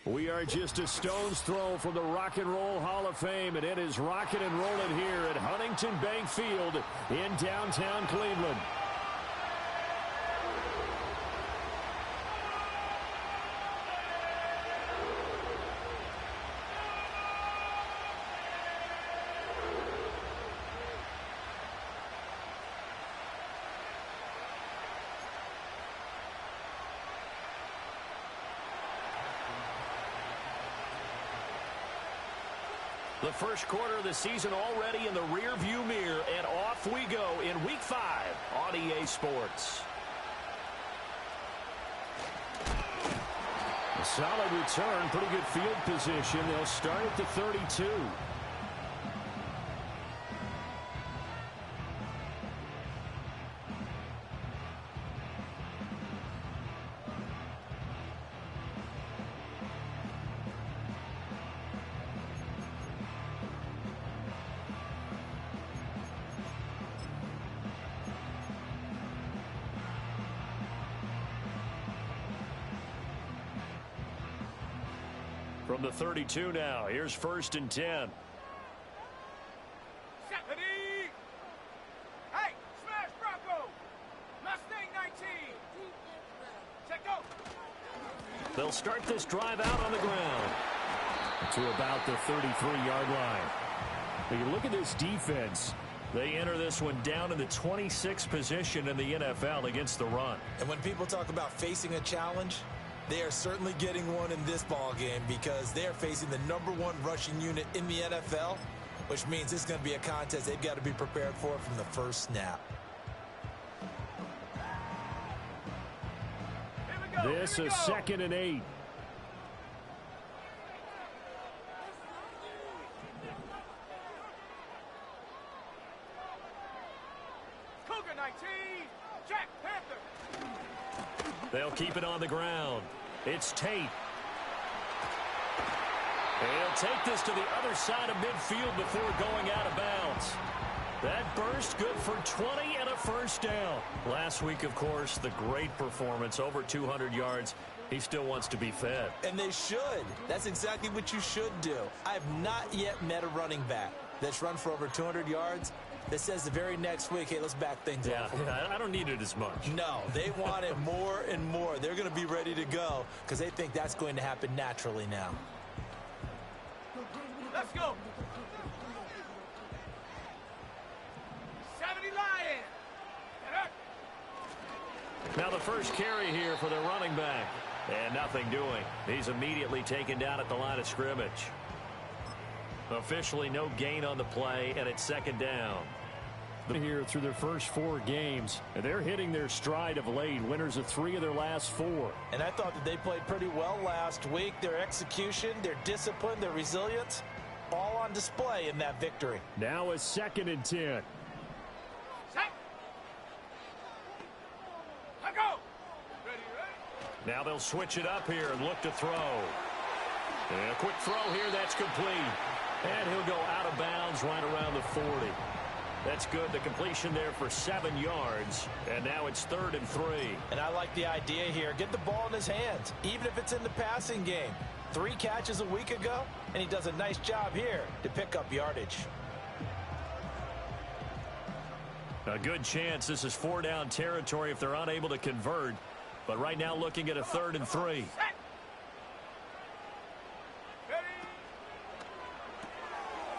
We are just a stone's throw from the Rock and Roll Hall of Fame, and it is rocking and rolling here at Huntington Bank Field in downtown Cleveland. The first quarter of the season already in the rear-view mirror, and off we go in Week 5 on EA Sports. A solid return, pretty good field position. They'll start at the 32. From the 32 now, here's 1st and 10. Hey, smash Bronco! Mustang 19! Check go! They'll start this drive out on the ground to about the 33-yard line. When you look at this defense, they enter this one down in the 26th position in the NFL against the run. And when people talk about facing a challenge, they are certainly getting one in this ball game because they are facing the #1 rushing unit in the NFL, which means it's going to be a contest they've got to be prepared for from the first snap. This is 2nd and 8. Cougar 19! Jack Panther! They'll keep it on the ground. It's Tate. He'll take this to the other side of midfield before going out of bounds. That burst good for 20 and a first down. Last week, of course, the great performance, over 200 yards. He still wants to be fed. And they should. That's exactly what you should do. I have not yet met a running back that's run for over 200 yards that says the very next week, hey, let's back things up. Yeah, I don't need it as much. No, they want it more and more. They're going to be ready to go because they think that's going to happen naturally now. Let's go! 70 Lions! Now the first carry here for the running back. And nothing doing. He's immediately taken down at the line of scrimmage. Officially no gain on the play, and it's 2nd down. Here through their first 4 games, and they're hitting their stride of late. Winners of 3 of their last 4. And I thought that they played pretty well last week. Their execution, their discipline, their resilience, all on display in that victory. Now a 2nd and 10. Set! Let go! Ready, ready? Now they'll switch it up here and look to throw. And a quick throw here, that's complete. And he'll go out of bounds right around the 40. That's good. The completion there for 7 yards. And now it's 3rd and 3. And I like the idea here. Get the ball in his hands, even if it's in the passing game. 3 catches a week ago, and he does a nice job here to pick up yardage. A good chance this is 4-down territory if they're unable to convert. But right now looking at a 3rd and 3.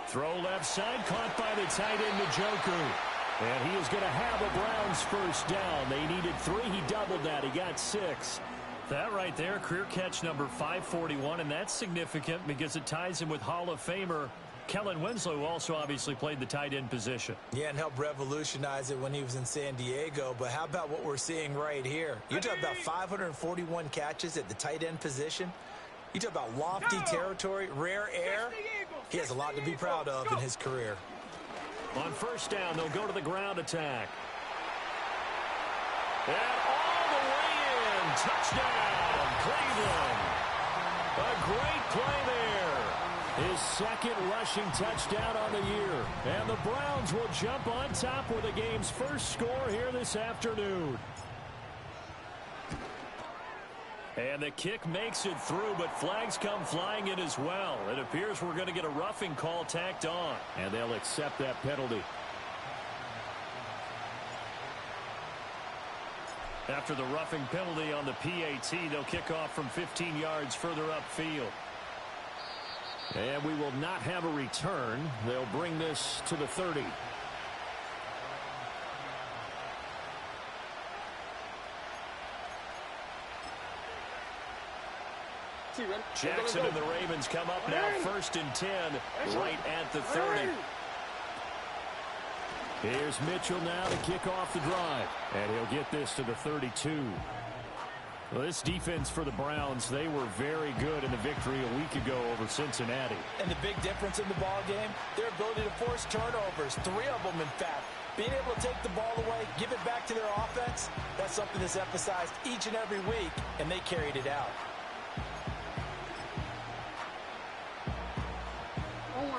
Throw left side, caught by the tight end, Njoku. And he is going to have a Browns first down. They needed 3. He doubled that. He got 6. That right there, career catch number 541, and that's significant because it ties him with Hall of Famer Kellen Winslow, who also obviously played the tight end position. Yeah, and helped revolutionize it when he was in San Diego. But how about what we're seeing right here? You're talking about 541 catches at the tight end position. You talk about lofty territory, rare air. He has a lot to be proud of in his career. On first down, they'll go to the ground attack. And all the way in. Touchdown, Cleveland. A great play there. His 2nd rushing touchdown on the year. And the Browns will jump on top with the game's first score here this afternoon. And the kick makes it through, but flags come flying in as well. It appears we're going to get a roughing call tacked on, and they'll accept that penalty. After the roughing penalty on the PAT, they'll kick off from 15 yards further upfield. And we will not have a return. They'll bring this to the 30. Jackson and the Ravens come up now, 1st and 10, right at the 30. Here's Mitchell now to kick off the drive, and he'll get this to the 32. Well, this defense for the Browns, they were very good in the victory a week ago over Cincinnati. And the big difference in the ball game, their ability to force turnovers, 3 of them in fact. Being able to take the ball away, give it back to their offense, that's something that's emphasized each and every week, and they carried it out.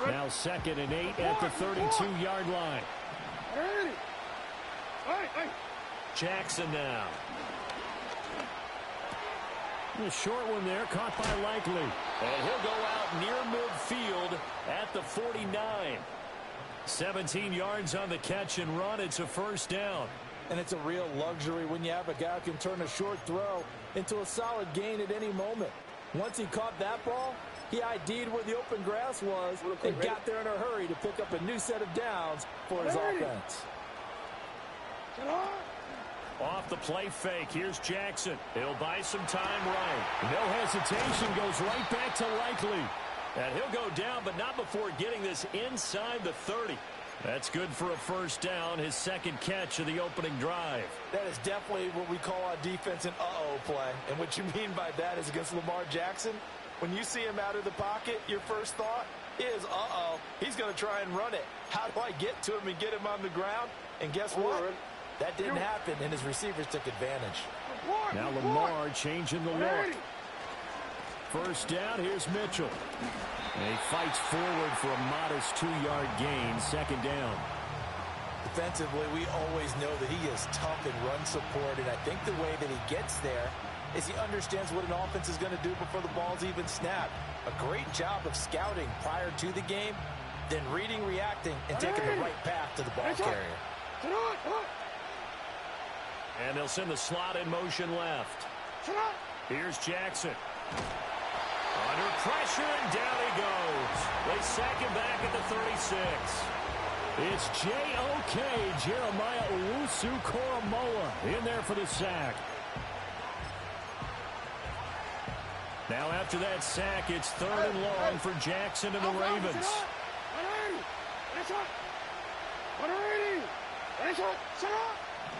Now 2nd and 8 at the 32-yard line. Jackson now. A short one there, caught by Likely. And he'll go out near midfield at the 49. 17 yards on the catch and run. It's a 1st down. And it's a real luxury when you have a guy who can turn a short throw into a solid gain at any moment. Once he caught that ball, he ID'd where the open grass was and got there in a hurry to pick up a new set of downs for his offense. Off the play fake. Here's Jackson. He'll buy some time right. No hesitation. Goes right back to Likely. And he'll go down, but not before getting this inside the 30. That's good for a 1st down, his 2nd catch of the opening drive. That is definitely what we call on defense an uh-oh play. And what you mean by that is against Lamar Jackson, when you see him out of the pocket, your first thought is, uh-oh, he's going to try and run it. How do I get to him and get him on the ground? And guess what? That didn't happen, and his receivers took advantage. Now Lamar changing the look. 1st down, here's Mitchell. And he fights forward for a modest 2-yard gain, 2nd down. Defensively, we always know that he is tough in run support, and I think the way that he gets there is he understands what an offense is going to do before the ball's even snapped. A great job of scouting prior to the game, then reading, reacting, and taking the right path to the ball carrier. And they'll send the slot in motion left. Here's Jackson. Under pressure, and down he goes. They sack him back at the 36. It's J.O.K. Jeremiah Owusu-Koramoah in there for the sack. Now after that sack, it's 3rd and long for Jackson and the Ravens.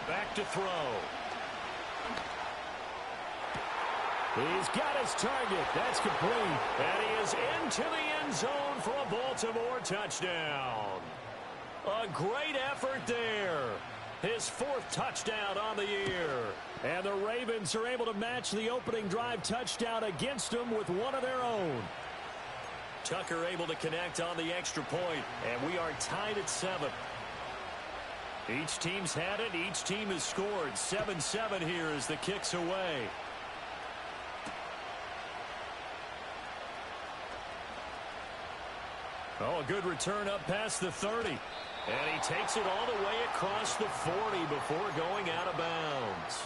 Back to throw. He's got his target. That's complete. And he is into the end zone for a Baltimore touchdown. A great effort there. His 4th touchdown on the year. And the Ravens are able to match the opening drive touchdown against them with one of their own. Tucker able to connect on the extra point, and we are tied at 7. Each team's had it. Each team has scored. 7-7 here as the kick's away. Oh, a good return up past the 30. And he takes it all the way across the 40 before going out of bounds.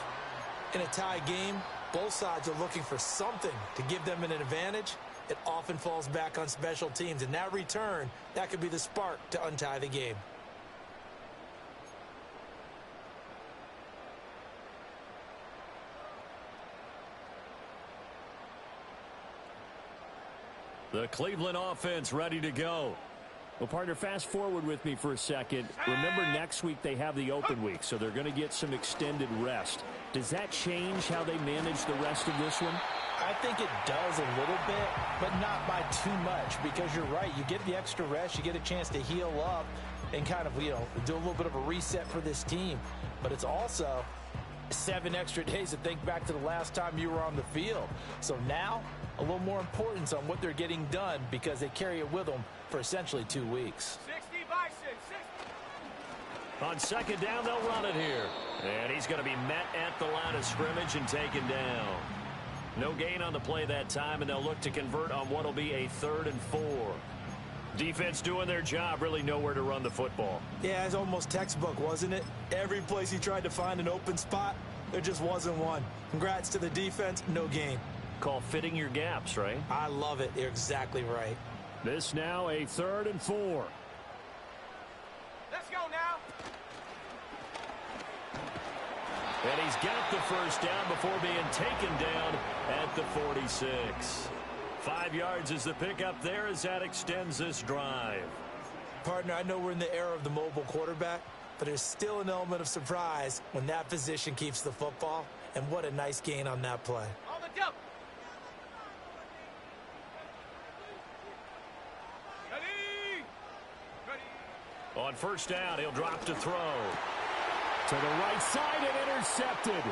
In a tie game, both sides are looking for something to give them an advantage. It often falls back on special teams. And that return, that could be the spark to untie the game. The Cleveland offense ready to go. Well, partner, fast forward with me for a second. Remember, next week they have the open week, so they're going to get some extended rest. Does that change how they manage the rest of this one? I think it does a little bit, but not by too much, because you're right. You get the extra rest. You get a chance to heal up and kind of, do a little bit of a reset for this team. But it's also 7 extra days to think back to the last time you were on the field. So now, a little more importance on what they're getting done because they carry it with them for essentially 2 weeks. 60 Bison, 60. On second down, they'll run it here. And he's going to be met at the line of scrimmage and taken down. No gain on the play that time, and they'll look to convert on what will be a 3rd and 4. Defense doing their job, really nowhere to run the football. Yeah, it's almost textbook, wasn't it? Every place he tried to find an open spot, there just wasn't one. Congrats to the defense, no gain. Call fitting your gaps, right? I love it. You're exactly right. This now a 3rd and 4. Let's go now. And he's got the first down before being taken down at the 46. 5 yards is the pickup there as that extends this drive. Partner, I know we're in the era of the mobile quarterback, but there's still an element of surprise when that position keeps the football. And what a nice gain on that play. On the double. Ready. Ready. On first down, he'll drop to throw. To the right side and intercepted.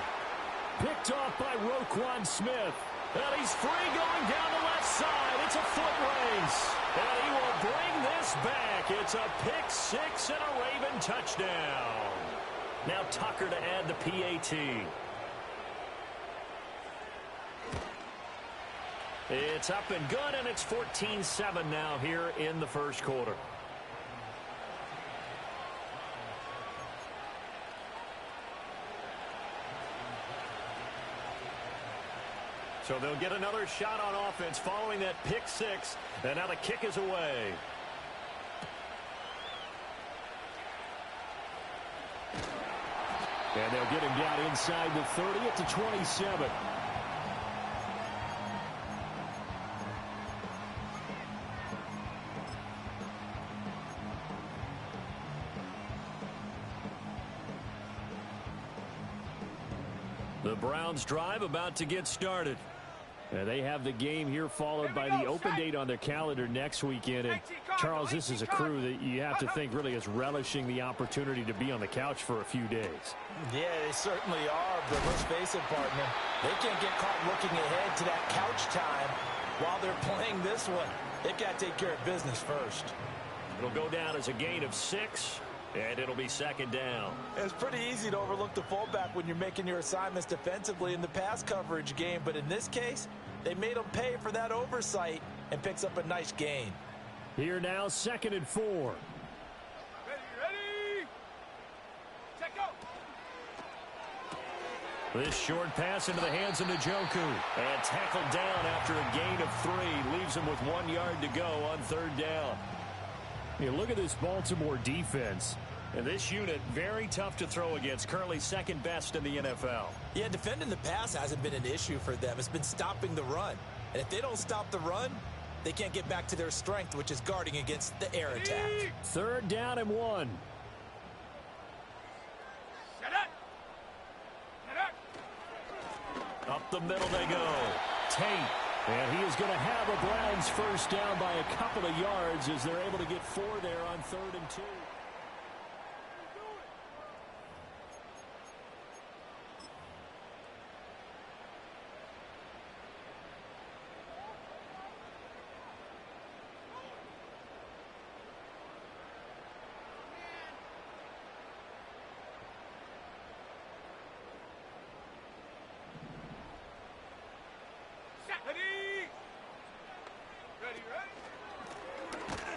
Picked off by Roquan Smith. And he's free going down the left side. It's a foot race. And he will bring this back. It's a pick six and a Raven touchdown. Now Tucker to add the PAT. It's up and good, and it's 14-7 now here in the first quarter. So they'll get another shot on offense following that pick six, and now the kick is away. And they'll get him down inside the 30 at the 27. The Browns drive about to get started. And they have the game here followed by the open date on their calendar next weekend. And Charles, this is a crew that you have to think really is relishing the opportunity to be on the couch for a few days. Yeah, they certainly are, but let's face it, partner. They can't get caught looking ahead to that couch time while they're playing this one. They've got to take care of business first. It'll go down as a gain of 6. And it'll be second down. It's pretty easy to overlook the fullback when you're making your assignments defensively in the pass coverage game. But in this case, they made him pay for that oversight and picks up a nice gain. Here now, 2nd and 4. Ready, ready. Check go. This short pass into the hands of Njoku. And tackled down after a gain of 3. Leaves him with 1 yard to go on 3rd down. You look at this Baltimore defense, and this unit very tough to throw against, currently 2nd best in the NFL. Yeah, defending the pass hasn't been an issue for them. It's been stopping the run. And if they don't stop the run, they can't get back to their strength, which is guarding against the air attack. 3rd down and 1. Set up. Set up. Up the middle they go. Tate. And he is going to have a Browns first down by a couple of yards as they're able to get 4 there on 3rd and 2.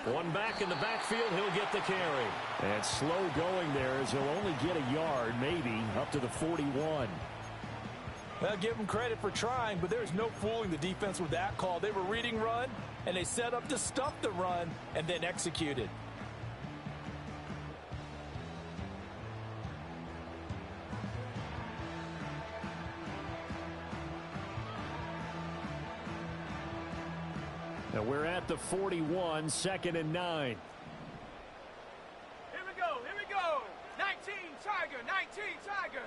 One back in the backfield, he'll get the carry. And slow going there as he'll only get a yard, maybe, up to the 41. Well, give them credit for trying, but there's no fooling the defense with that call. They were reading run, and they set up to stop the run, and then executed. Now we're at the 41, 2nd and 9. Here we go. 19 Tiger, 19 Tiger.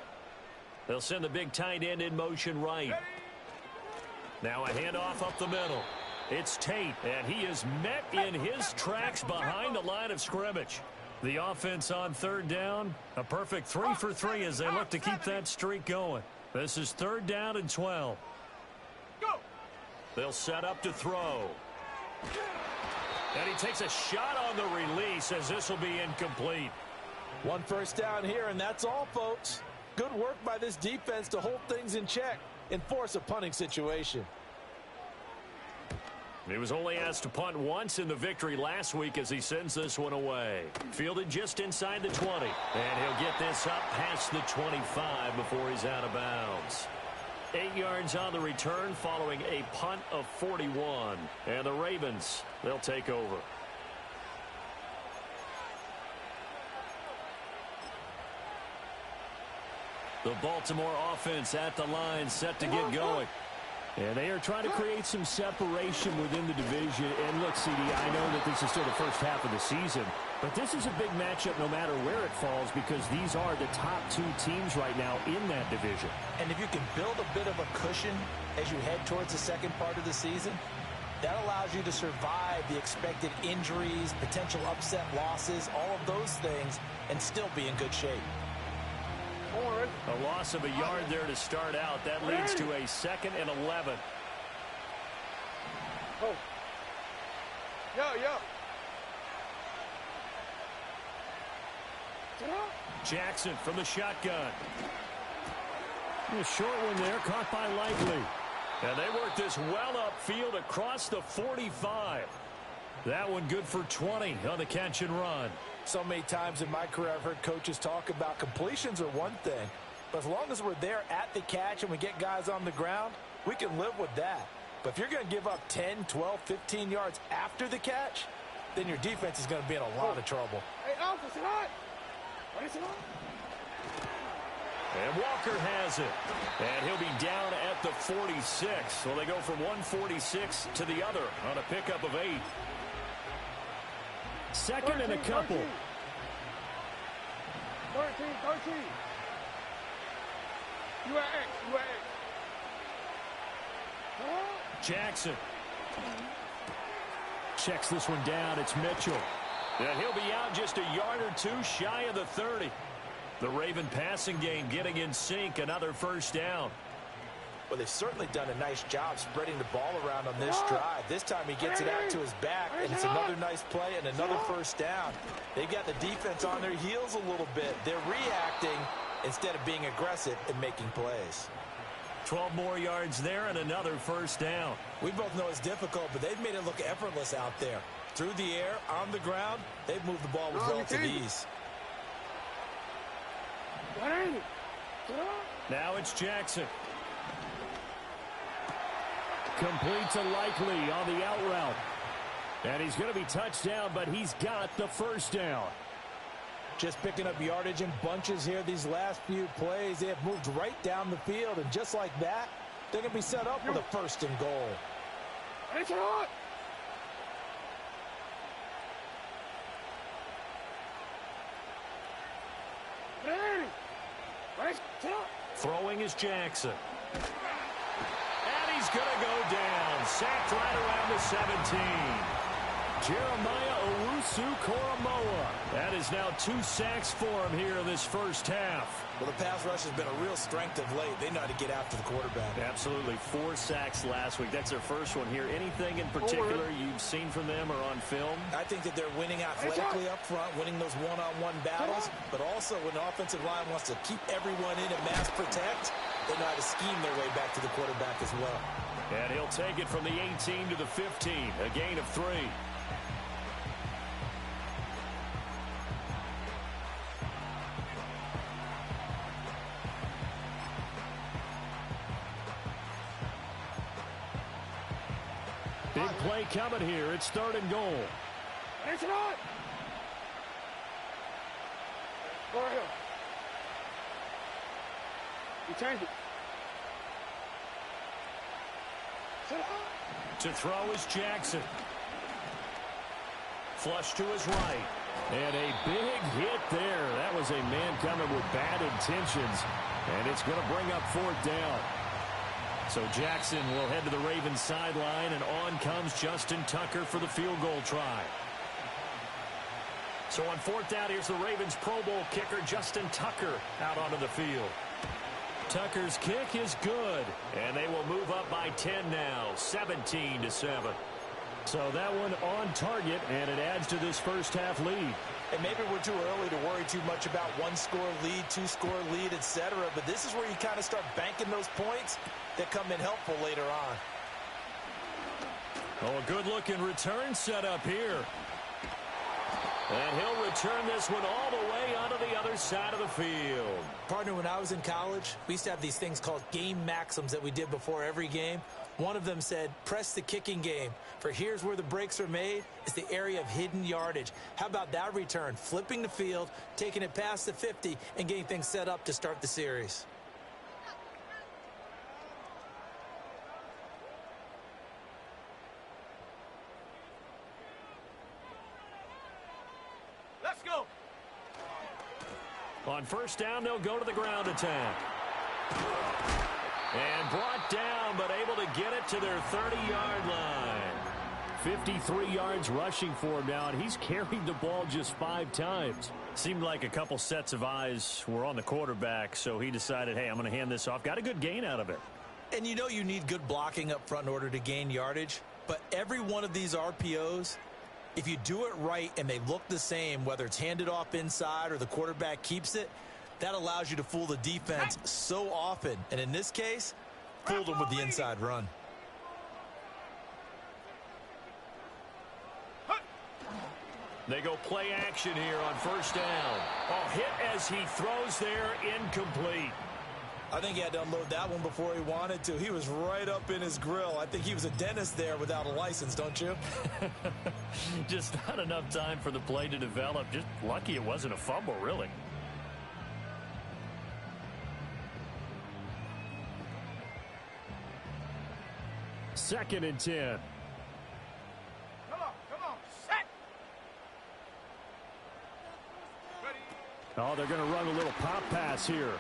They'll send the big tight end in motion right. Ready. Now a handoff up the middle. It's Tate, and he is met in his tracks behind the line of scrimmage. The offense on 3rd down, a perfect 3 for 3 as they look to keep that streak going. This is 3rd down and 12. Go. They'll set up to throw. And he takes a shot on the release as this will be incomplete. 1 first down here, and that's all, folks. Good work by this defense to hold things in check. and force a punting situation. He was only asked to punt once in the victory last week as he sends this one away. Fielded just inside the 20. And he'll get this up past the 25 before he's out of bounds. 8 yards on the return following a punt of 41. And the Ravens, they'll take over. The Baltimore offense at the line, set to get going. And they are trying to create some separation within the division. And look, CD, I know that this is still the first half of the season, but this is a big matchup no matter where it falls because these are the top 2 teams right now in that division. And if you can build a bit of a cushion as you head towards the second part of the season, that allows you to survive the expected injuries, potential upset losses, all of those things, and still be in good shape. A loss of a yard there to start out. That leads to a 2nd and 11. Oh. Yo. Jackson from the shotgun. A short one there, caught by Likely. And they work this well upfield across the 45. That one good for 20 on the catch and run. So many times in my career I've heard coaches talk about completions are one thing, but as long as we're there at the catch and we get guys on the ground, we can live with that. But if you're going to give up 10, 12, 15 yards after the catch, then your defense is going to be in a lot of trouble. Hey, Alpha, it's hot. What is it hot? And Walker has it. And he'll be down at the 46. So they go from 146 to the other on a pickup of 8. 2nd and a couple. 13. You at X. Jackson. Checks this one down. It's Mitchell. And he'll be out just a yard or 2 shy of the 30. The Raven passing game getting in sync. Another first down. Well, they've certainly done a nice job spreading the ball around on this drive. This time he gets it out to his back, and it's another nice play and another first down. They've got the defense on their heels a little bit. They're reacting instead of being aggressive and making plays. 12 more yards there and another first down. We both know it's difficult, but they've made it look effortless out there. Through the air, on the ground, they've moved the ball with relative ease. Now it's Jackson. Complete to Likely on the out route. And he's going to be touched down, but he's got the first down. Just picking up yardage in bunches here these last few plays. They have moved right down the field, and just like that, they're going to be set up with a 1st and goal. It's hot. Throwing is Jackson. And he's going to go down. Sacked right around the 17. Jeremiah Owusu-Koramoah. That is now 2 sacks for him here in this first half. Well, the pass rush has been a real strength of late. They know how to get after the quarterback. Absolutely. 4 sacks last week. That's their first one here. Anything in particular you've seen from them or on film? I think that they're winning athletically up front, winning those one-on-one battles, but also when the offensive line wants to keep everyone in and mass protect, they know how to scheme their way back to the quarterback as well. And he'll take it from the 18 to the 15, a gain of 3. Big play coming here. It's 3rd and goal. It's not. Go right here. You change it. To throw is Jackson. Flush to his right. And a big hit there. That was a man coming with bad intentions. And it's going to bring up 4th down. So Jackson will head to the Ravens sideline, and on comes Justin Tucker for the field goal try. So on 4th down, here's the Ravens Pro Bowl kicker, Justin Tucker, out onto the field. Tucker's kick is good, and they will move up by 10 now, 17-7. So that one on target, and it adds to this first half lead. And maybe we're too early to worry too much about one-score lead, two-score lead, etc. But this is where you kind of start banking those points that come in helpful later on. Oh, a good-looking return set up here. And he'll return this one all the way onto the other side of the field. Partner, when I was in college, we used to have these things called game maxims that we did before every game. One of them said, press the kicking game. For here's where the breaks are made. It's the area of hidden yardage. How about that return? Flipping the field, taking it past the 50, and getting things set up to start the series. Let's go. On first down, they'll go to the ground attack. And brought down, but able to get it to their 30-yard line. 53 yards rushing for him now, and he's carried the ball just 5 times. Seemed like a couple sets of eyes were on the quarterback, so he decided, hey, I'm going to hand this off. Got a good gain out of it. And you know you need good blocking up front in order to gain yardage, but every one of these RPOs, if you do it right and they look the same, whether it's handed off inside or the quarterback keeps it, that allows you to fool the defense so often. And in this case, fooled them with the inside run. They go play action here on first down. Oh, hit as he throws there, incomplete. I think he had to unload that one before he wanted to. He was right up in his grill. I think he was a dentist there without a license, don't you? Just not enough time for the play to develop. Just lucky it wasn't a fumble, really. Second and 10. Come on, set. Ready. Oh, they're going to run a little pop pass here.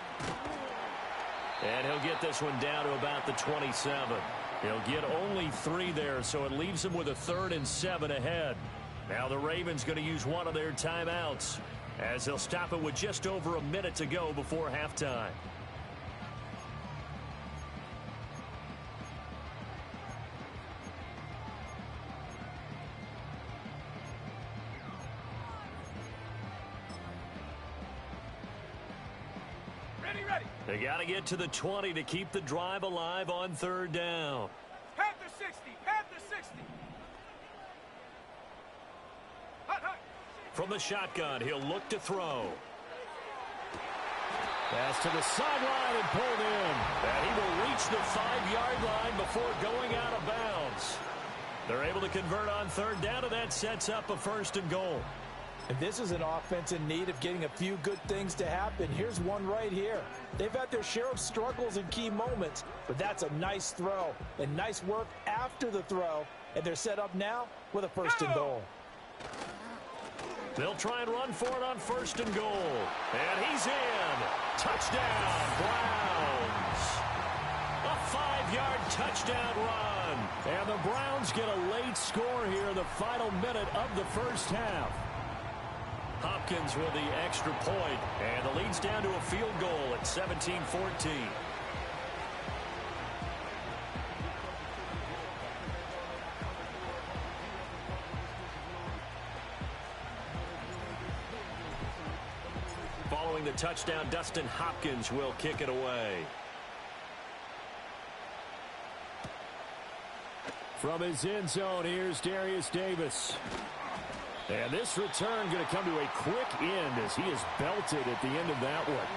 And he'll get this one down to about the 27. He'll get only 3 there, so it leaves him with a 3rd and 7 ahead. Now the Ravens going to use one of their timeouts as they'll stop it with just over a minute to go before halftime. Ready. They got to get to the 20 to keep the drive alive on 3rd down. Panther 60. Panther 60. Hut. From the shotgun, he'll look to throw. Pass to the sideline and pulled in. And he will reach the 5-yard line before going out of bounds. They're able to convert on 3rd down, and that sets up a 1st and goal. And this is an offense in need of getting a few good things to happen. Here's one right here. They've had their share of struggles in key moments, but that's a nice throw and nice work after the throw. And they're set up now with a 1st and goal. They'll try and run for it on 1st and goal. And he's in. Touchdown, Browns. A 5-yard touchdown run. And the Browns get a late score here in the final minute of the first half. Hopkins with the extra point, and the lead's down to a field goal at 17-14. Following the touchdown, Dustin Hopkins will kick it away. From his end zone, here's Darius Davis. And this return going to come to a quick end as he is belted at the end of that one.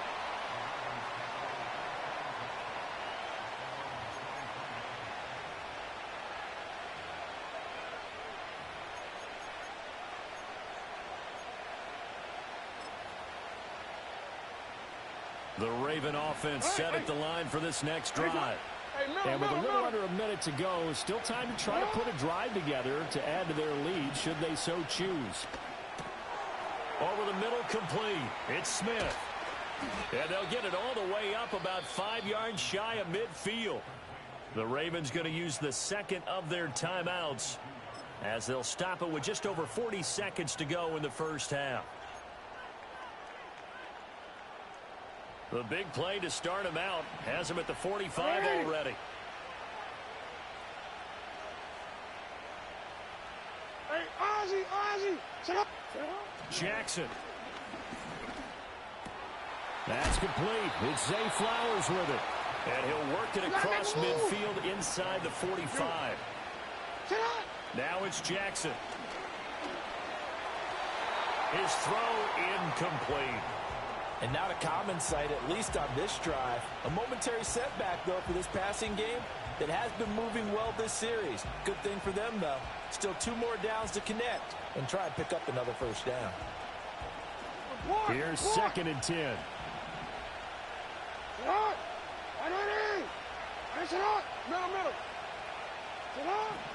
The Raven offense set at the line for this next drive. And with a little under a minute to go, still time to try to put a drive together to add to their lead should they so choose. Over the middle, complete. It's Smith. And they'll get it all the way up about 5 yards shy of midfield. The Ravens going to use the second of their timeouts as they'll stop it with just over 40 seconds to go in the first half. The big play to start him out has him at the 45 already. Jackson. That's complete. It's Zay Flowers with it. And he'll work it across midfield inside the 45. Now it's Jackson. His throw incomplete. And not a common sight, at least on this drive. A momentary setback, though, for this passing game that has been moving well this series. Good thing for them, though. Still 2 more downs to connect and try and pick up another first down. Here's 2nd and 10.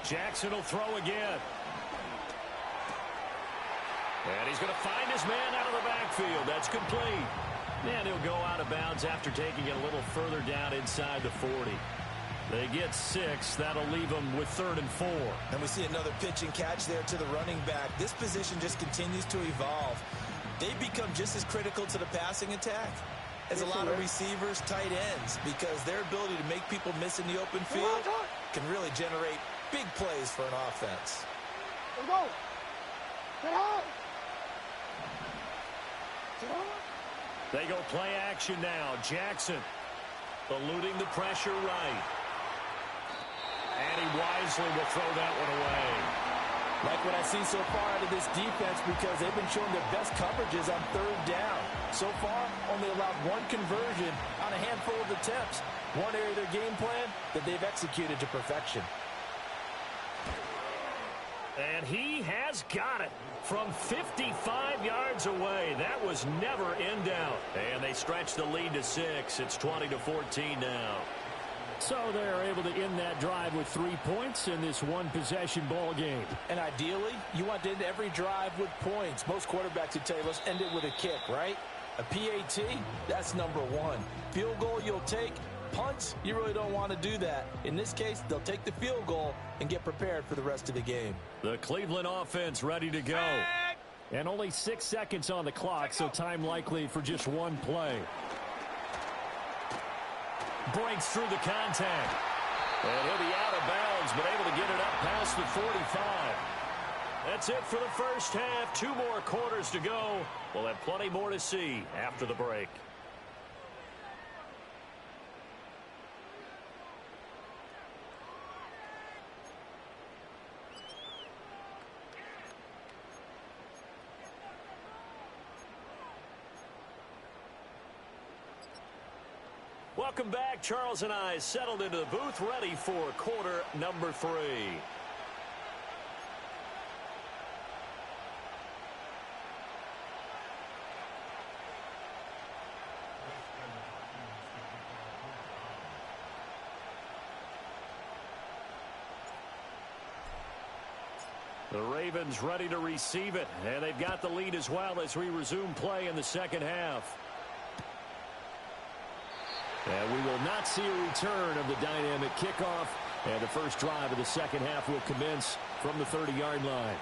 Jackson will throw again. And he's going to find his man out of the backfield. That's complete. And he'll go out of bounds after taking it a little further down inside the 40. They get 6. That'll leave them with 3rd and 4. And we see another pitch and catch there to the running back. This position just continues to evolve. They become just as critical to the passing attack as a lot of receivers, tight ends, because their ability to make people miss in the open field can really generate big plays for an offense. They go play action now. Jackson eluding the pressure right. And he wisely will throw that one away. Like what I see so far out of this defense, because they've been showing their best coverages on 3rd down. So far, only allowed 1 conversion on a handful of attempts. One area of their game plan that they've executed to perfection. And he has got it from 55 yards away. That was never in doubt. And they stretch the lead to 6. It's 20-14 now. So they're able to end that drive with 3 points in this one-possession ball game. And ideally, you want to end every drive with points. Most quarterbacks would tell you, let's end it with a kick, right? A PAT, that's number 1. Field goal you'll take. Punts, you really don't want to do that. In this case, they'll take the field goal and get prepared for the rest of the game. The Cleveland offense ready to go. And only 6 seconds on the clock, so time likely for just 1 play. Breaks through the contact. And he'll be out of bounds, but able to get it up past the 45. That's it for the first half. 2 more quarters to go. We'll have plenty more to see after the break. Welcome back. Charles and I settled into the booth, ready for quarter number 3. The Ravens ready to receive it, and they've got the lead as well as we resume play in the second half. And we will not see a return of the dynamic kickoff. And the first drive of the second half will commence from the 30-yard line.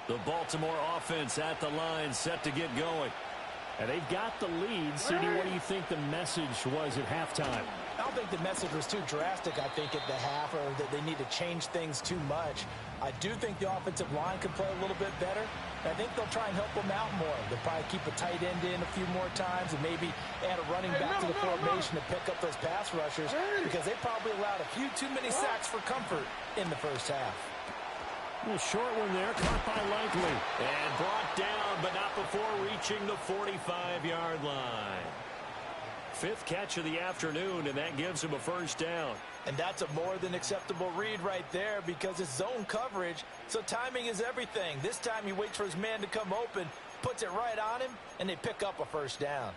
The Baltimore offense at the line, set to get going. And they've got the lead. CD, what do you think the message was at halftime? I don't think the message was too drastic, I think, at the half, or that they need to change things too much. I do think the offensive line could play a little bit better. I think they'll try and help them out more. They'll probably keep a tight end in a few more times and maybe add a running back to the formation to pick up those pass rushers, because they probably allowed a few too many sacks for comfort in the first half. A short one there, caught by Likely. And brought down, but not before reaching the 45-yard line. 5th catch of the afternoon, and that gives him a first down. And that's a more than acceptable read right there, because it's zone coverage, so timing is everything. This time he waits for his man to come open, puts it right on him, and they pick up a first down.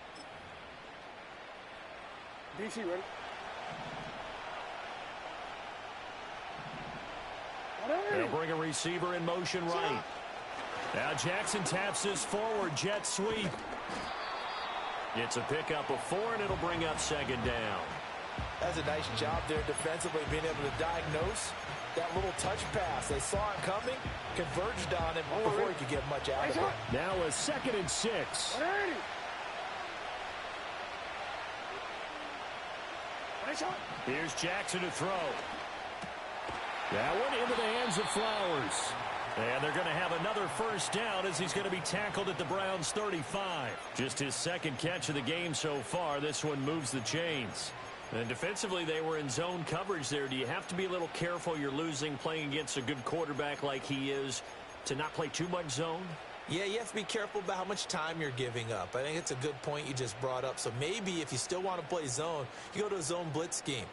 DC ready. They'll bring a receiver in motion right. Now Jackson taps this forward jet sweep. It's a pickup of 4, and it'll bring up second down. That's a nice job there defensively, being able to diagnose that little touch pass. They saw it coming, converged on him before he could get much out of it. Now a 2nd and 6. Here's Jackson to throw. That one into the hands of Flowers. And they're going to have another first down as he's going to be tackled at the Browns' 35. Just his second catch of the game so far. This one moves the chains. And defensively, they were in zone coverage there. Do you have to be a little careful? You're losing playing against a good quarterback like he is to not play too much zone? Yeah, you have to be careful about how much time you're giving up. I think it's a good point you just brought up. So maybe if you still want to play zone, you go to a zone blitz scheme.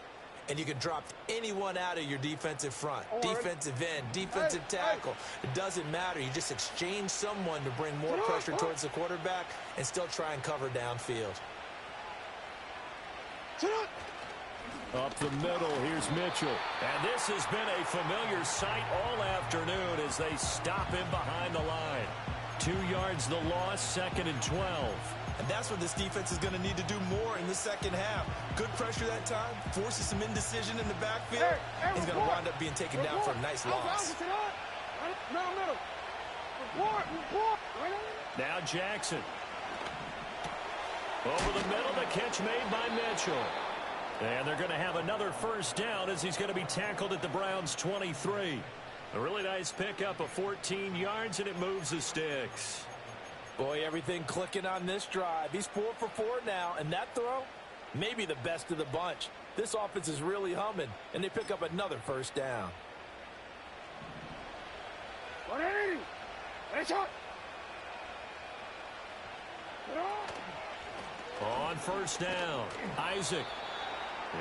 And you can drop anyone out of your defensive front, defensive end, defensive tackle. It doesn't matter. You just exchange someone to bring more pressure towards the quarterback and still try and cover downfield. Up the middle, here's Mitchell. And this has been a familiar sight all afternoon as they stop him behind the line. 2 yards the loss, 2nd and 12. And that's what this defense is going to need to do more in the second half. Good pressure that time, forces some indecision in the backfield. He's going to wind up being taken down for a nice loss. Now Jackson. Over the middle, the catch made by Mitchell. And they're going to have another first down as he's going to be tackled at the Browns' 23. A really nice pickup of 14 yards, and it moves the sticks. Boy, everything clicking on this drive. He's 4 for 4 now, and that throw, maybe the best of the bunch. This offense is really humming, and they pick up another first down. On first down, Isaac.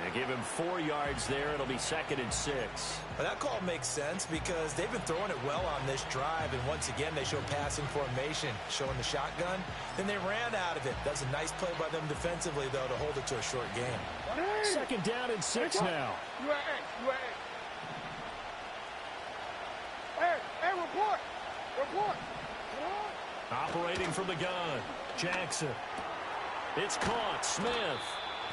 And give him 4 yards there. It'll be 2nd and 6. Well, that call makes sense because they've been throwing it well on this drive, and once again they show passing formation, showing the shotgun. Then they ran out of it. That's a nice play by them defensively, though, to hold it to a short game. 2nd down and 6 now. Report. Operating from the gun, Jackson. It's caught, Smith.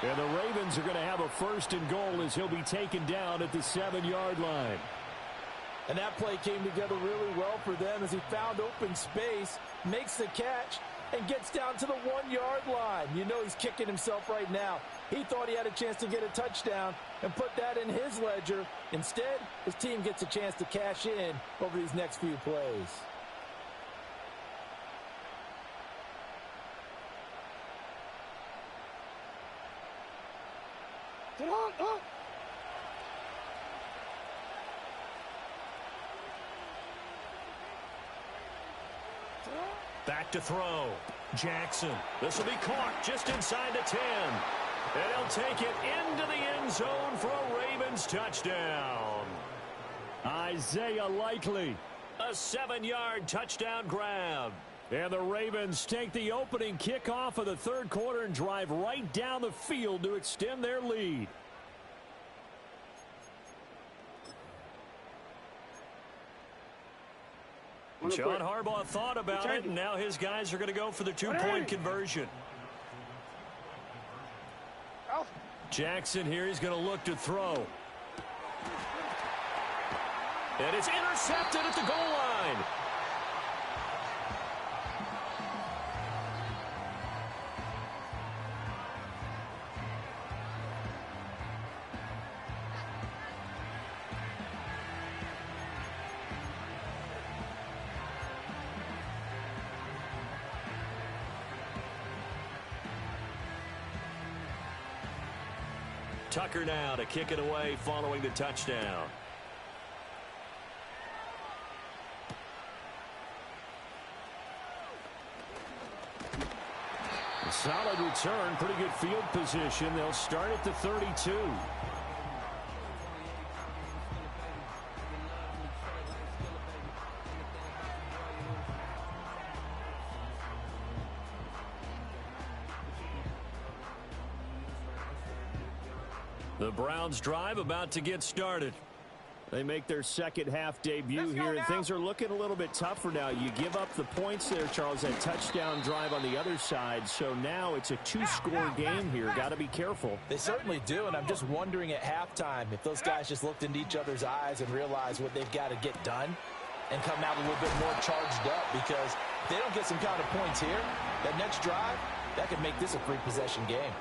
And the Ravens are going to have a 1st and goal as he'll be taken down at the 7-yard line. And that play came together really well for them as he found open space, makes the catch, and gets down to the 1-yard line. You know he's kicking himself right now. He thought he had a chance to get a touchdown and put that in his ledger. Instead, his team gets a chance to cash in over these next few plays. Back to throw. Jackson. This will be caught just inside the 10. And he'll take it into the end zone for a Ravens touchdown. Isaiah Likely. A 7-yard touchdown grab. And the Ravens take the opening kickoff of the 3rd quarter and drive right down the field to extend their lead. John Harbaugh thought about it, and now his guys are going to go for the 2-point conversion. Jackson here, he's going to look to throw. And it's intercepted at the goal line. Tucker now to kick it away following the touchdown. A solid return, pretty good field position. They'll start at the 32. The Browns drive about to get started. They make their second half debut here, and things are looking a little bit tougher now. You give up the points there, Charles, that touchdown drive on the other side. So now it's a 2-score game here. Got to be careful. They certainly do, and I'm just wondering at halftime if those guys just looked into each other's eyes and realized what they've got to get done and come out a little bit more charged up, because if they don't get some kind of points here, that next drive, that could make this a 3-possession game.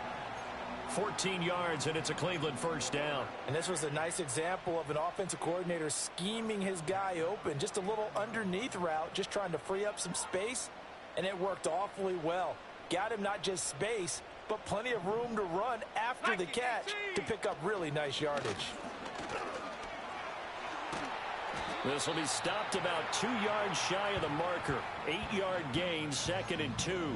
14 yards, and it's a Cleveland first down. And this was a nice example of an offensive coordinator scheming his guy open. Just a little underneath route, just trying to free up some space, and it worked awfully well. Got him not just space, but plenty of room to run after the catch to pick up really nice yardage. This will be stopped about 2 yards shy of the marker. 8-yard gain, 2nd and 2.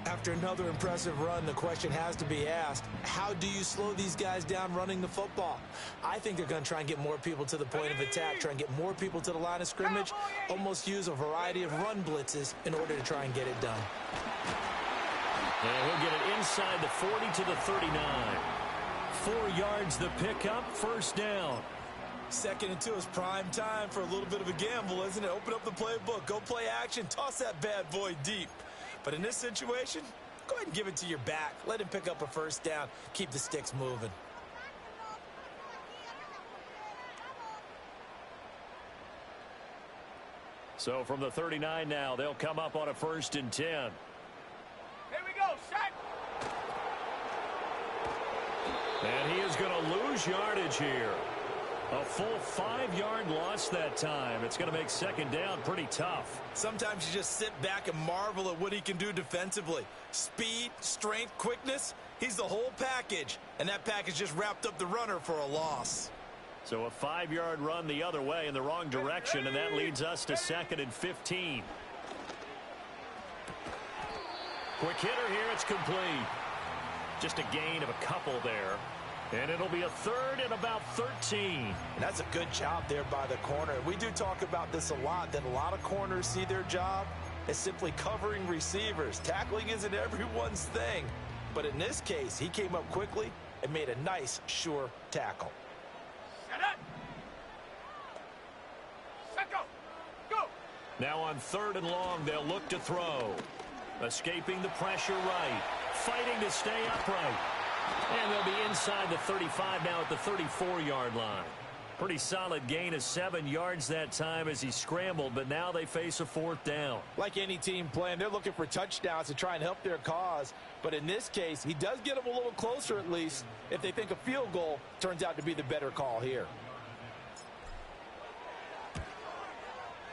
After another impressive run, the question has to be asked, how do you slow these guys down running the football? I think they're going to try and get more people to the point of attack, try and get more people to the line of scrimmage, almost use a variety of run blitzes in order to try and get it done. And he'll get it inside the 40 to the 39. 4 yards the pickup, first down. 2nd and 2 is prime time for a little bit of a gamble, isn't it? Open up the playbook, go play action, toss that bad boy deep. But in this situation, go ahead and give it to your back. Let him pick up a first down. Keep the sticks moving. So from the 39 now, they'll come up on a 1st and 10. Here we go, set. And he is going to lose yardage here. A full 5-yard loss that time. It's going to make 2nd down pretty tough. Sometimes you just sit back and marvel at what he can do defensively. Speed, strength, quickness, he's the whole package. And that package just wrapped up the runner for a loss. So a 5-yard run the other way in the wrong direction, and that leads us to 2nd and 15. Quick hitter here, it's complete. Just a gain of a couple there. And it'll be a 3rd and about 13. And that's a good job there by the corner. We do talk about this a lot, that a lot of corners see their job as simply covering receivers. Tackling isn't everyone's thing. But in this case, he came up quickly and made a nice, sure tackle. Set up. Set go. Go. Now on 3rd and long, they'll look to throw. Escaping the pressure right. Fighting to stay upright. And they'll be inside the 35 now at the 34-yard line. Pretty solid gain of 7 yards that time as he scrambled, but now they face a 4th down. Like any team playing, they're looking for touchdowns to try and help their cause. But in this case, he does get them a little closer at least if they think a field goal turns out to be the better call here.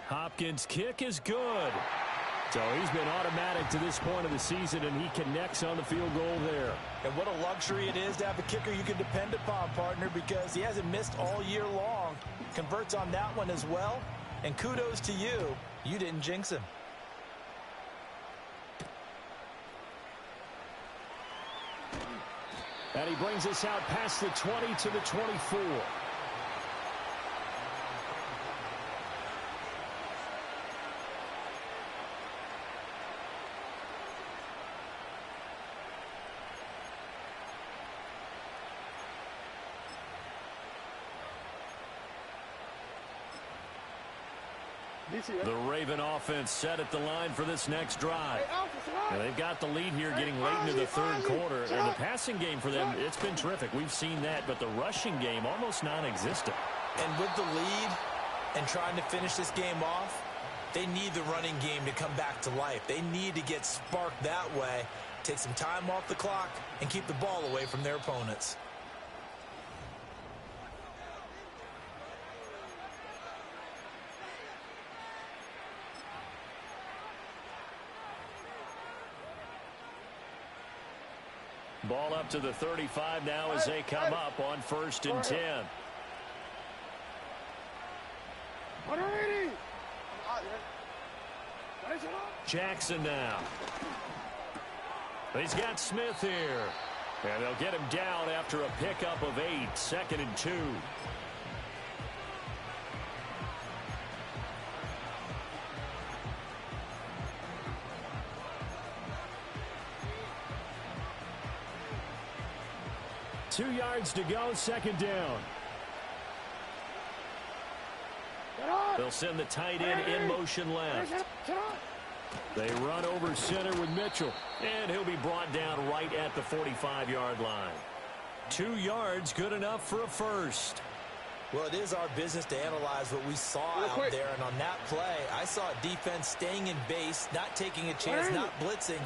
Hopkins' kick is good. So he's been automatic to this point of the season, and he connects on the field goal there. And what a luxury it is to have a kicker you can depend upon, partner, because he hasn't missed all year long. Converts on that one as well. And kudos to you. You didn't jinx him. And he brings us out past the 20 to the 24. The Raven offense set at the line for this next drive. And they've got the lead here getting late into the 3rd quarter. And the passing game for them, it's been terrific. We've seen that, but the rushing game almost non-existent. And with the lead and trying to finish this game off, they need the running game to come back to life. They need to get sparked that way, take some time off the clock, and keep the ball away from their opponents. Ball up to the 35 now as they come up on 1st and 10. Jackson now. He's got Smith here. And they'll get him down after a pickup of 8, 2nd and 2. Two yards to go, 2nd down. They'll send the tight end in motion left. They run over center with Mitchell. And he'll be brought down right at the 45-yard line. 2 yards, good enough for a first. Well, it is our business to analyze what we saw out there, and on that play, I saw defense staying in base, not taking a chance, not blitzing,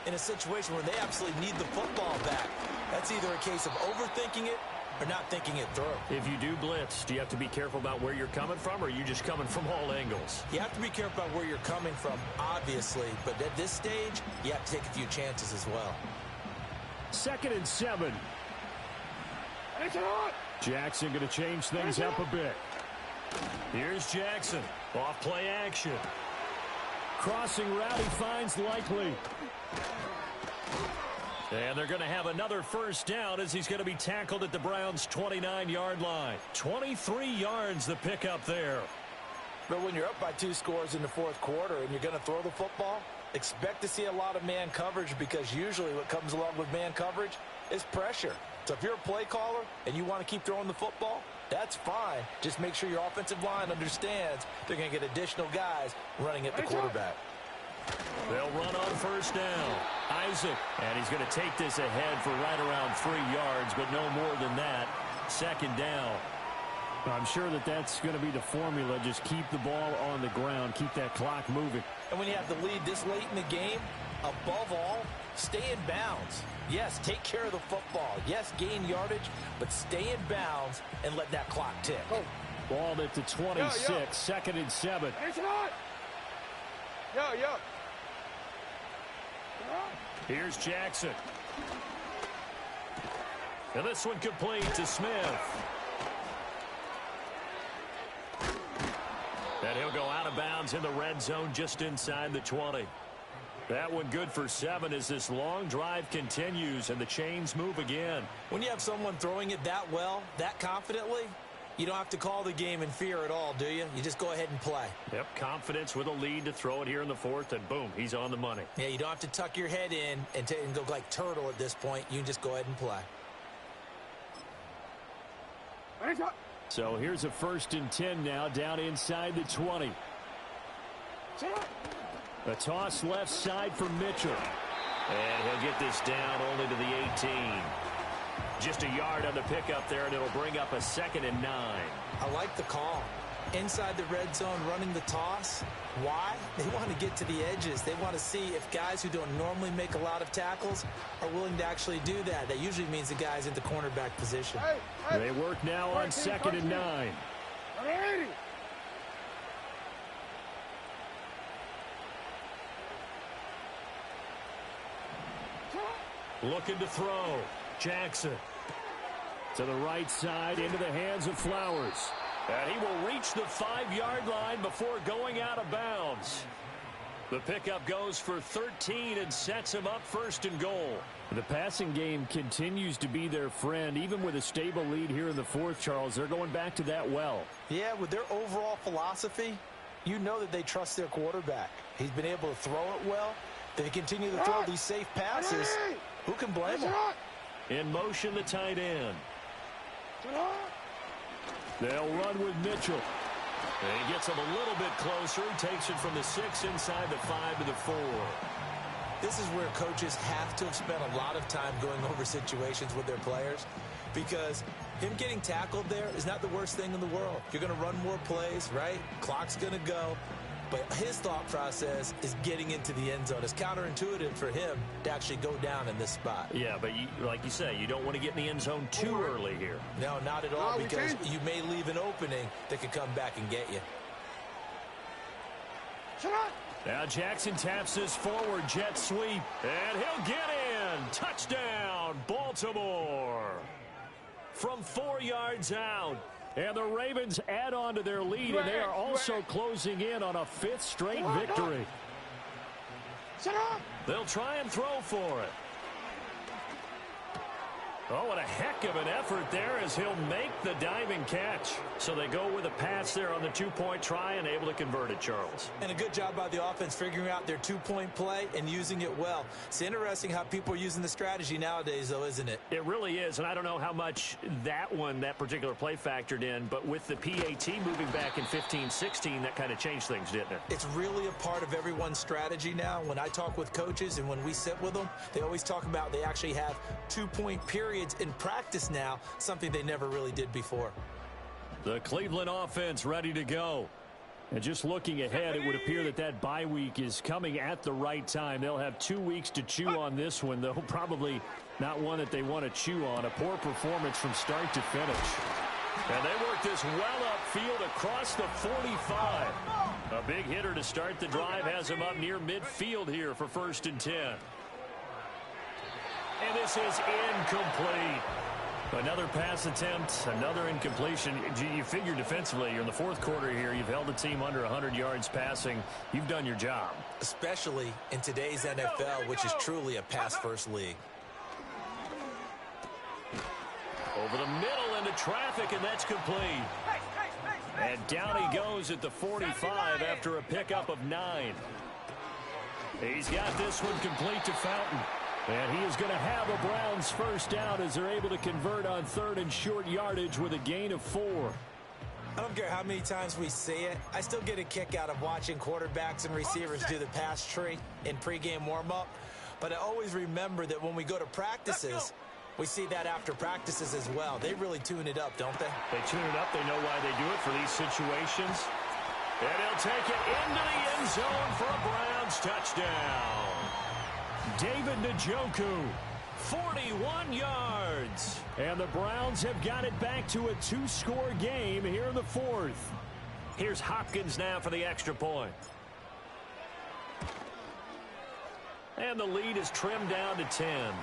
in a situation where they absolutely need the football back. That's either a case of overthinking it or not thinking it through. If you do blitz, do you have to be careful about where you're coming from, or are you just coming from all angles? You have to be careful about where you're coming from, obviously, but at this stage, you have to take a few chances as well. 2nd and 7. Jackson going to change things up a bit. Here's Jackson. Off play action. Crossing route, he finds Likely. And they're going to have another first down as he's going to be tackled at the Browns' 29-yard line. 23 yards the pickup there. But when you're up by 2 scores in the 4th quarter and you're going to throw the football, expect to see a lot of man coverage, because usually what comes along with man coverage is pressure. So if you're a play caller and you want to keep throwing the football, that's fine. Just make sure your offensive line understands they're going to get additional guys running at the quarterback. They'll run on first down. Isaac, and he's going to take this ahead for right around 3 yards, but no more than that. 2nd down. I'm sure that that's going to be the formula. Just keep the ball on the ground. Keep that clock moving. And when you have the lead this late in the game, above all, stay in bounds. Yes, take care of the football. Yes, gain yardage, but stay in bounds and let that clock tick. Ball at the 26, 2nd and 7. Here's Jackson. And this one complete to Smith. And he'll go out of bounds in the red zone just inside the 20. That one good for 7 as this long drive continues and the chains move again. When you have someone throwing it that well, that confidently, you don't have to call the game in fear at all, do you? You just go ahead and play. Yep, confidence with a lead to throw it here in the 4th, and boom, he's on the money. Yeah, you don't have to tuck your head in and go like turtle at this point. You can just go ahead and play. So here's a 1st and 10 now, down inside the 20. A toss left side for Mitchell. And he'll get this down only to the 18. Just a yard on the pickup there, and it'll bring up a 2nd and 9. I like the call. Inside the red zone, running the toss. Why? They want to get to the edges. They want to see if guys who don't normally make a lot of tackles are willing to actually do that. That usually means the guy's in the cornerback position. They work now on 2nd and 9. Looking to throw. Jackson. To the right side, into the hands of Flowers. And he will reach the 5-yard line before going out of bounds. The pickup goes for 13 and sets him up 1st and goal. The passing game continues to be their friend. Even with a stable lead here in the 4th, Charles, they're going back to that well. Yeah, with their overall philosophy, you know that they trust their quarterback. He's been able to throw it well. They continue to throw these safe passes. Who can blame them? In motion, the tight end. They'll run with Mitchell. And he gets him a little bit closer. He takes it from the 6 inside the 5 to the 4. This is where coaches have to have spent a lot of time going over situations with their players, because him getting tackled there is not the worst thing in the world. You're going to run more plays, right? Clock's going to go. But his thought process is getting into the end zone. It's counterintuitive for him to actually go down in this spot. Yeah, but like you say, you don't want to get in the end zone too early here. No, not at all, because you may leave an opening that could come back and get you. Now Jackson taps this forward jet sweep, and he'll get in. Touchdown, Baltimore. From 4 yards out. And the Ravens add on to their lead, and they are also closing in on a 5th straight victory. They'll try and throw for it. Oh, what a heck of an effort there as he'll make the diving catch. So they go with a pass there on the 2-point try and able to convert it, Charles. And a good job by the offense figuring out their 2-point play and using it well. It's interesting how people are using the strategy nowadays, though, isn't it? It really is, and I don't know how much that particular play factored in, but with the PAT moving back in 15-16, that kind of changed things, didn't it? It's really a part of everyone's strategy now. When I talk with coaches and when we sit with them, they always talk about they actually have 2-point periods in practice now, something they never really did before. The Cleveland offense ready to go. And just looking ahead, it would appear that that bye week is coming at the right time. They'll have 2 weeks to chew on this one, though probably not one that they want to chew on. A poor performance from start to finish. And they work this well upfield across the 45. A big hitter to start the drive has him up near midfield here for 1st and 10. And this is incomplete. Another pass attempt, another incompletion. You figure defensively, you're in the 4th quarter here. You've held the team under 100 yards passing. You've done your job. Especially in today's NFL, which is truly a pass-first league. Over the middle into traffic, and that's complete. And down he goes at the 45 after a pickup of 9. He's got this one complete to Fountain. And he is going to have a Browns first down as they're able to convert on 3rd and short yardage with a gain of 4. I don't care how many times we see it. I still get a kick out of watching quarterbacks and receivers do the pass tree in pregame warm-up. But I always remember that when we go to practices, we see that after practices as well. They really tune it up, don't they? They tune it up. They know why they do it for these situations. And he'll take it into the end zone for a Browns touchdown. David Njoku, 41 yards. And the Browns have got it back to a 2-score game here in the 4th. Here's Hopkins now for the extra point. And the lead is trimmed down to 10.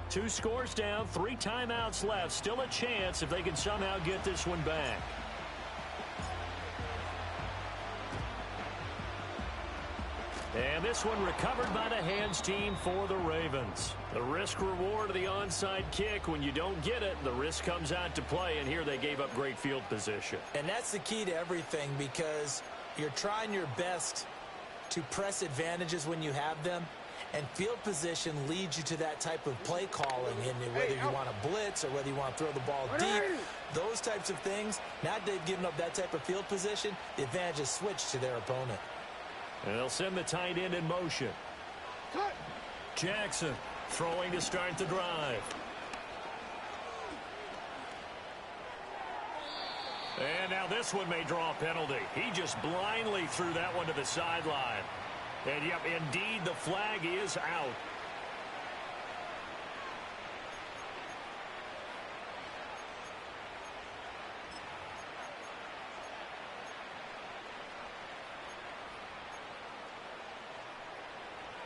Two scores down, 3 timeouts left. Still a chance if they can somehow get this one back. And this one recovered by the hands team for the Ravens. The risk reward of the onside kick. When you don't get it, the risk comes out to play, and here they gave up great field position. And that's the key to everything, because you're trying your best to press advantages when you have them. And field position leads you to that type of play calling, and whether you want to blitz or whether you want to throw the ball deep, those types of things. Now that they've given up that type of field position, the advantage is switched to their opponent. And they'll send the tight end in motion. Jackson throwing to start the drive. And now this one may draw a penalty. He just blindly threw that one to the sideline. And, yep, indeed, the flag is out.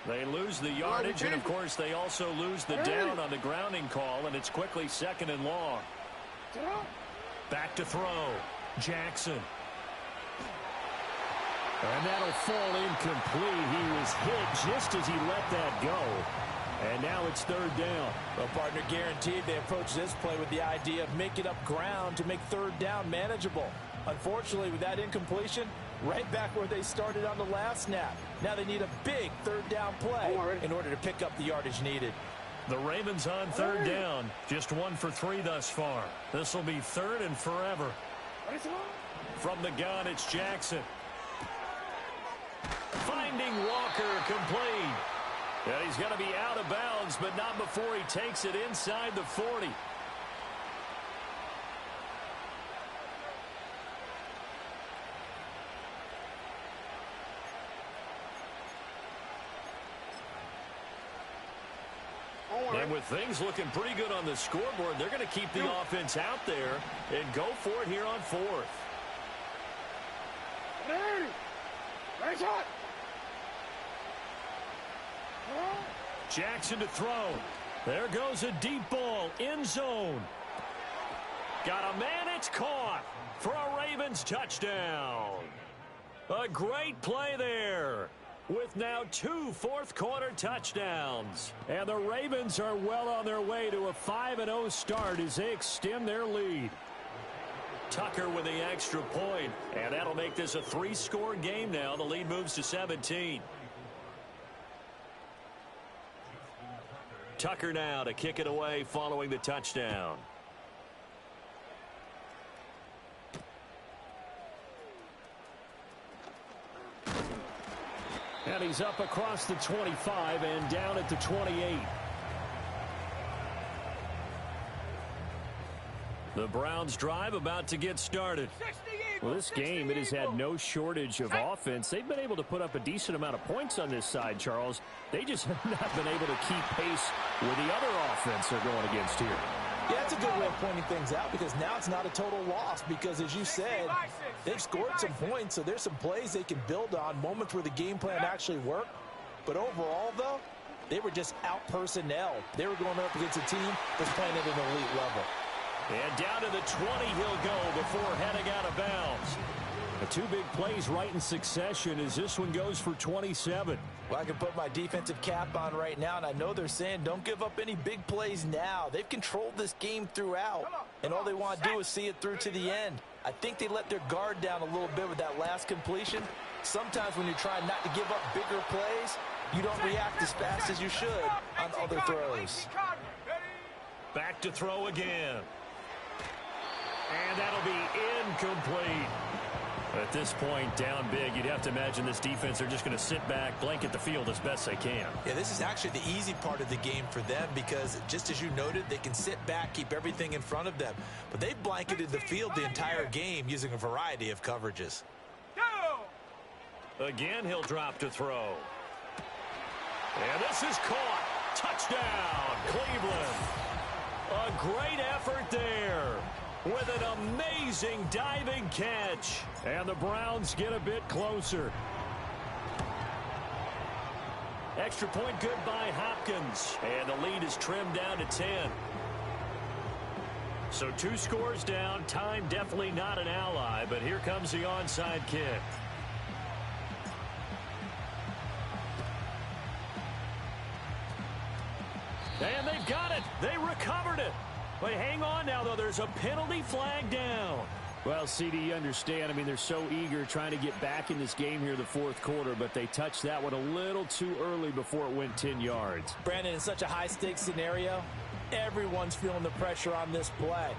They lose the yardage, and, of course, they also lose the down on the grounding call, and it's quickly 2nd and long. Back to throw. Jackson. And that'll fall incomplete. He was hit just as he let that go. And now it's 3rd down. Well, partner, guaranteed they approach this play with the idea of making up ground to make 3rd down manageable. Unfortunately, with that incompletion, right back where they started on the last snap. Now they need a big 3rd down play in order to pick up the yardage needed. The Ravens on 3rd down. Just 1 for 3 thus far. This will be 3rd and forever. From the gun, it's Jackson. Finding Walker complete. And he's going to be out of bounds, but not before he takes it inside the 40. And with things looking pretty good on the scoreboard, they're going to keep the offense out there and go for it here on 4th. Jackson to throw. There goes a deep ball. End zone. Got a man. It's caught for a Ravens touchdown. A great play there, with now 2 fourth-quarter touchdowns. And the Ravens are well on their way to a 5-0 start as they extend their lead. Tucker with the extra point, and that'll make this a 3-score game now. The lead moves to 17. Tucker now to kick it away following the touchdown. And he's up across the 25 and down at the 28. The Browns drive about to get started. Well, this game, it has had no shortage of offense. They've been able to put up a decent amount of points on this side, Charles. They just have not been able to keep pace with the other offense they're going against here. Yeah, that's a good way of pointing things out because now it's not a total loss because, as you said, they've scored some points, so there's some plays they can build on, moments where the game plan actually worked. But overall, though, they were just out-personnel. They were going up against a team that's playing at an elite level. And down to the 20 he'll go before heading out of bounds. The two big plays right in succession as this one goes for 27. Well, I can put my defensive cap on right now, and I know they're saying don't give up any big plays now. They've controlled this game throughout, and all they want to do is see it through to the end. I think they let their guard down a little bit with that last completion. Sometimes when you're trying not to give up bigger plays, you don't react as fast as you should on other throws. Back to throw again. And that'll be incomplete. At this point, down big, you'd have to imagine this defense are just going to sit back, blanket the field as best they can. Yeah, this is actually the easy part of the game for them because, just as you noted, they can sit back, keep everything in front of them. But they've blanketed the field the entire game using a variety of coverages. Again, he'll drop to throw. And this is caught. Touchdown, Cleveland. A great effort there with an amazing diving catch. And the Browns get a bit closer. Extra point good by Hopkins. And the lead is trimmed down to 10. So 2 scores down. Time definitely not an ally, but here comes the onside kick. And they've got it. They recovered it. But hang on now, though. There's a penalty flag down. Well, CD, you understand. I mean, they're so eager trying to get back in this game here in the fourth quarter, but they touched that one a little too early before it went 10 yards. Brandon, in such a high-stakes scenario, everyone's feeling the pressure on this play.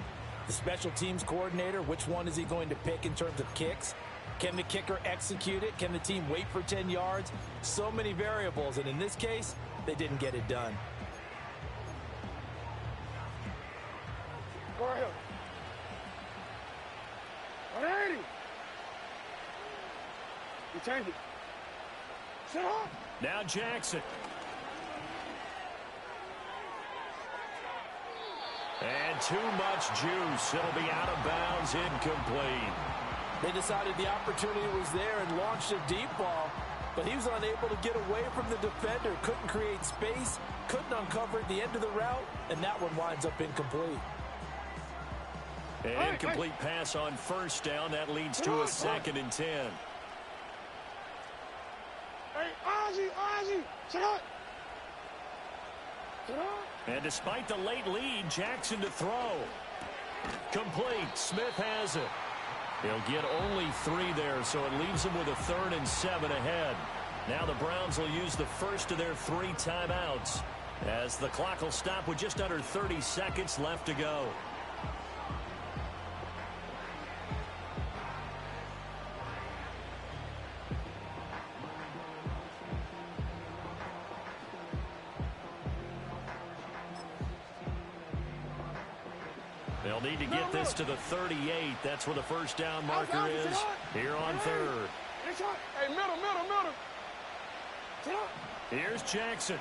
The special teams coordinator, which one is he going to pick in terms of kicks? Can the kicker execute it? Can the team wait for 10 yards? So many variables, and in this case, they didn't get it done. Go ahead. 180. You change it. Sit up. Now Jackson. And too much juice. It'll be out of bounds, incomplete. They decided the opportunity was there and launched a deep ball, but he was unable to get away from the defender. Couldn't create space, couldn't uncover at the end of the route, and that one winds up incomplete. An incomplete pass on first down. That leads to a 2nd and 10. Hey, Ozzie, sit up. Sit up. And despite the late lead, Jackson to throw. Complete. Smith has it. He'll get only 3 there, so it leaves him with a 3rd and 7 ahead. Now the Browns will use the first of their 3 timeouts as the clock will stop with just under 30 seconds left to go. They'll need to get this to the 38. That's where the first down marker is here on 3rd. Hey, middle. Sit up. Here's Jackson.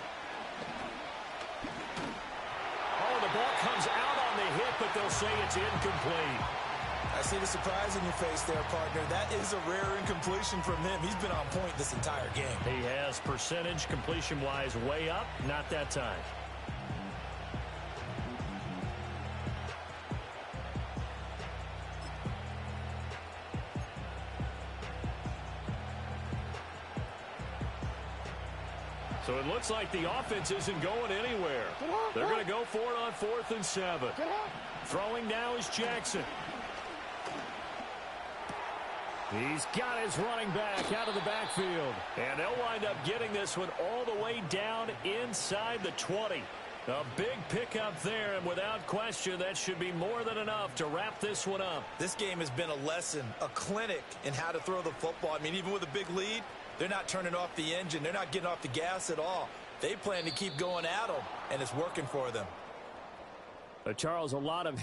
Oh, the ball comes out on the hit, but they'll say it's incomplete. I see the surprise in your face there, partner. That is a rare incompletion from him. He's been on point this entire game. He has percentage completion-wise way up, not that time. So it looks like the offense isn't going anywhere. They're going to go for it on 4th and 7. Throwing now is Jackson. He's got his running back out of the backfield. And they'll wind up getting this one all the way down inside the 20. A big pickup there, and without question, that should be more than enough to wrap this one up. This game has been a lesson, a clinic in how to throw the football. I mean, even with a big lead, They're not turning off the engine. They're not getting off the gas at all. They plan to keep going at them, and it's working for them. Charles, a lot of